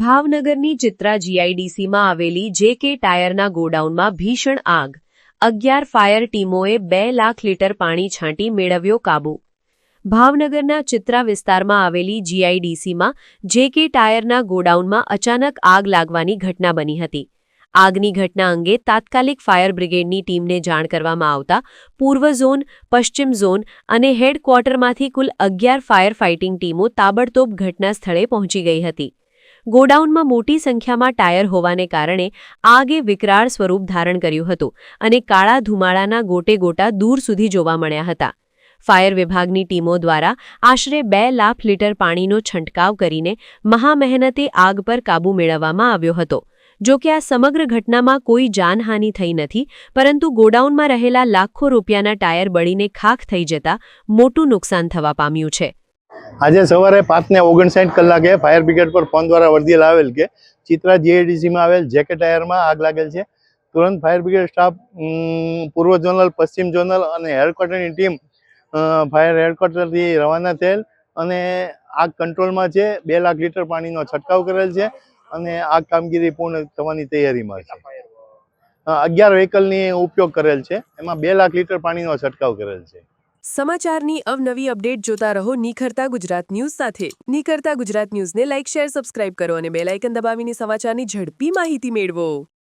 ભાવનગરની ચિત્રા જીઆઈડીસીમાં આવેલી જે.કે. ટાયરના ગોડાઉનમાં ભીષણ આગ. 11 ફાયર ટીમોએ 2 લાખ લીટર પાણી છાંટી મેળવ્યો કાબૂ. ભાવનગરના ચિત્રા વિસ્તારમાં આવેલી જીઆઈડીસીમાં જે.કે. ટાયરના ગોડાઉનમાં અચાનક આગ લાગવાની ઘટના બની હતી. આગની ઘટના અંગે તાત્કાલિક ફાયર બ્રિગેડની ટીમને જાણ કરવામાં આવતા પૂર્વ ઝોન, પશ્ચિમ ઝોન અને હેડક્વાર્ટરમાંથી કુલ 11 ફાયર ફાઇટિંગ ટીમો તાબડતોબ ઘટના સ્થળે પહોંચી ગઈ હતી. ગોડાઉનમાં મોટી સંખ્યામાં ટાયર હોવાને કારણે આગે વિકરાળ સ્વરૂપ ધારણ કર્યું હતું અને કાળા ધુમાડાના ગોટેગોટા દૂર સુધી જોવા મળ્યા હતા. ફાયર વિભાગની ટીમો દ્વારા આશરે 2 લાખ લીટર પાણીનો છંટકાવ કરીને મહામહેનતે આગ પર કાબૂ મેળવવામાં આવ્યો હતો. જો કે આ સમગ્ર ઘટનામાં કોઈ જાનહાનિ થઈ નથી, પરંતુ ગોડાઉનમાં રહેલા લાખો રૂપિયાના ટાયર બળીને ખાખ થઈ જતા મોટું નુકસાન થવા પામ્યું છે. આજે સવારે 5:59 કલાકે ફાયર બ્રિગેડ પર ફોન દ્વારા વર્દી લાવેલ કે ચિત્રા જીઆઈડીસીમાં આવેલ જે.કે. ટાયરમાં આગ લાગેલ છે. તુરંત ફાયર બ્રિગેડ સ્ટાફ, પૂર્વ ઝોનલ, પશ્ચિમ ઝોનલ અને હેડક્વાર્ટરની ટીમ ફાયર હેડક્વાર્ટરથી રવાના થયેલ અને આગ કંટ્રોલમાં છે. 2 લાખ લીટર પાણીનો છંટકાવ કરેલ છે અને આગ કામગીરી પૂર્ણ થવાની તૈયારીમાં છે. 11 વ્હીકલની ઉપયોગ કરેલ છે, એમાં 2 લાખ લીટર પાણીનો છંટકાવ કરેલ છે. સમાચારની અવનવી અપડેટ જોતા રહો નિખરતા ગુજરાત ન્યૂઝ સાથે. નિખરતા ગુજરાત ન્યૂઝને લાઇક, શેર, સબસ્ક્રાઇબ કરો અને બેલ આઇકન દબાવીને સમાચારની ઝડપી માહિતી મેળવો.